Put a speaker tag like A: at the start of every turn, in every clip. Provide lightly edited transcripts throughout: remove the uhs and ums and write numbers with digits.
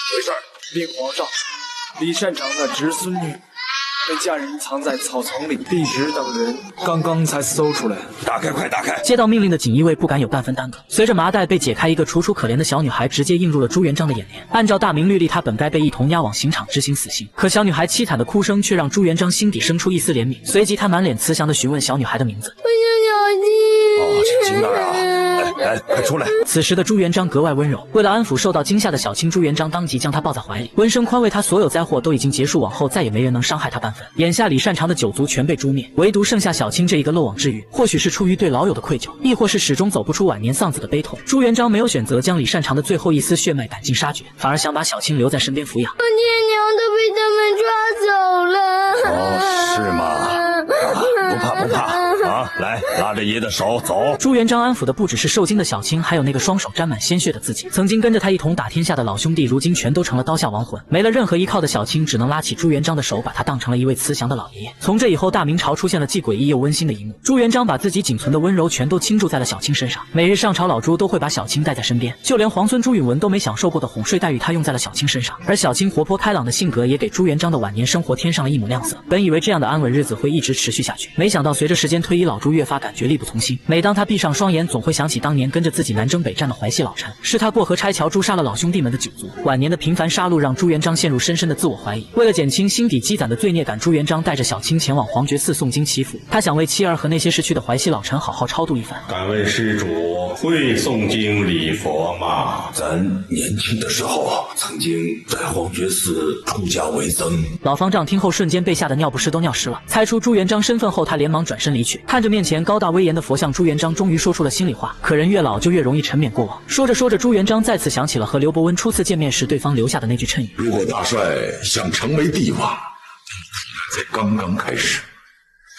A: 回事？禀皇上，李善长的侄孙女被家人藏在草丛里，帝侄等人刚刚才搜出来。
B: 打开，快打开！
C: 接到命令的锦衣卫不敢有半分耽搁。随着麻袋被解开，一个楚楚可怜的小女孩直接映入了朱元璋的眼帘。按照大明律例，她本该被一同押往刑场执行死刑，可小女孩凄惨的哭声却让朱元璋心底生出一丝怜悯。随即，他满脸慈祥地询问小女孩的名字。
B: 小青儿啊，来，快出来！
C: 此时的朱元璋格外温柔，为了安抚受到惊吓的小青，朱元璋当即将她抱在怀里，温声宽慰她，所有灾祸都已经结束，往后再也没人能伤害她半分。眼下李善长的九族全被诛灭，唯独剩下小青这一个漏网之鱼。或许是出于对老友的愧疚，亦或是始终走不出晚年丧子的悲痛，朱元璋没有选择将李善长的最后一丝血脉赶尽杀绝，反而想把小青留在身边抚养。
D: 我爹娘都被他们抓走了。
B: 哦，是吗？不怕啊！来，拉着爷的手走。
C: 朱元璋安抚的不只是受惊的小青，还有那个双手沾满鲜血的自己。曾经跟着他一同打天下的老兄弟，如今全都成了刀下亡魂。没了任何依靠的小青，只能拉起朱元璋的手，把他当成了一位慈祥的老爷爷。从这以后，大明朝出现了既诡异又温馨的一幕。朱元璋把自己仅存的温柔全都倾注在了小青身上，每日上朝，老朱都会把小青带在身边，就连皇孙朱允文都没享受过的哄睡待遇，他用在了小青身上。而小青活泼开朗的性格，也给朱元璋的晚年生活添上了一抹亮色。本以为这样的安稳日子会一直持续下去，没想到随着时间推移，老朱越发感觉力不从心。每当他闭上双眼，总会想起当年跟着自己南征北战的淮西老臣，是他过河拆桥诛杀了老兄弟们的九族。晚年的频繁杀戮让朱元璋陷入深深的自我怀疑。为了减轻心底积攒的罪孽感，朱元璋带着小青前往皇觉寺诵经祈福。他想为妻儿和那些逝去的淮西老臣好好超度一番。
E: 敢问施主会诵经礼佛吗？
B: 咱年轻的时候曾经在皇觉寺出家为僧。
C: 老方丈听后瞬间被吓得尿不湿都尿湿了。猜出朱元璋身份后，他连忙转身离去。看着面前高大威严的佛像，朱元璋终于说出了心里话。可人越老就越容易沉湎过往。说着说着，朱元璋再次想起了和刘伯温初次见面时对方留下的那句谶语：
B: 如果大帅想成为帝王，才刚刚开始，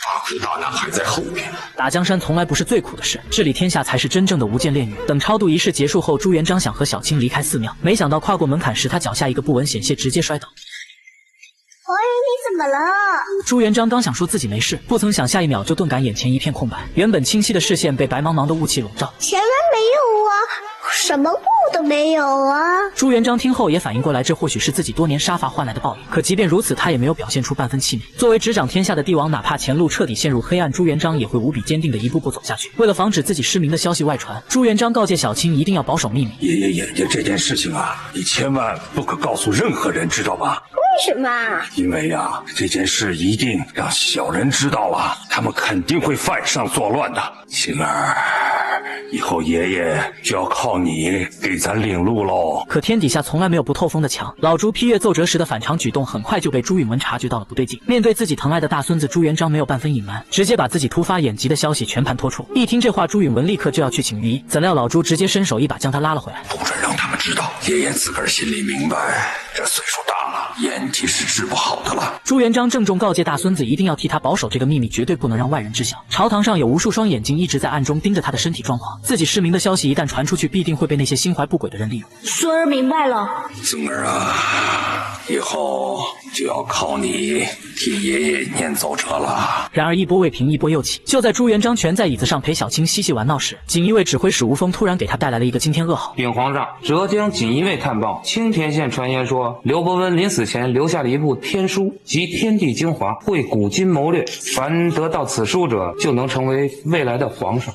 B: 大苦大难还在后面。
C: 打江山从来不是最苦的事，治理天下才是真正的无间炼狱。等超度仪式结束后，朱元璋想和小青离开寺庙，没想到跨过门槛时，他脚下一个不稳险些，直接摔倒。
D: 皇爷，你怎么了？
C: 朱元璋刚想说自己没事，不曾想下一秒就顿感眼前一片空白，原本清晰的视线被白茫茫的雾气笼罩。
D: 前面没有啊，什么雾都没有啊。
C: 朱元璋听后也反应过来，这或许是自己多年杀伐换来的报应。可即便如此，他也没有表现出半分气馁。作为执掌天下的帝王，哪怕前路彻底陷入黑暗，朱元璋也会无比坚定的一步步走下去。为了防止自己失明的消息外传，朱元璋告诫小青一定要保守秘密。
B: 爷爷眼睛这件事情啊，你千万不可告诉任何人，知道吧？
D: 为什么？
B: 因为啊，这件事一定让小人知道了，他们肯定会犯上作乱的。青儿，以后爷爷就要靠你给咱领路喽。
C: 可天底下从来没有不透风的墙，老朱批阅奏折时的反常举动很快就被朱允文察觉到了不对劲。面对自己疼爱的大孙子，朱元璋没有半分隐瞒，直接把自己突发眼疾的消息全盘托出。一听这话，朱允文立刻就要去请御医，怎料老朱直接伸手一把将他拉了回来。
B: 不准让他们知道，爷爷自个儿心里明白，这岁数大了，眼疾是治不好的了。
C: 朱元璋郑重告诫大孙子一定要替他保守这个秘密，绝对不能让外人知晓。朝堂上有无数双眼睛一直在暗中盯着他的身体状况，自己失明的消息一旦传出去，必定会被那些心怀不轨的人利用。
D: 孙儿明白了。
B: 孙儿啊，以后就要靠你替爷爷念奏折了。
C: 然而一波未平一波又起，就在朱元璋全在椅子上陪小青嬉戏玩闹时，锦衣卫指挥使吴峰突然给他带来了一个惊天噩耗。
F: 禀皇上，浙江锦衣卫探报，青田县传言说，刘伯温临死前留下了一部天书，集天地精华，绘古今谋略，凡得到此书者，就能成为未来的皇上。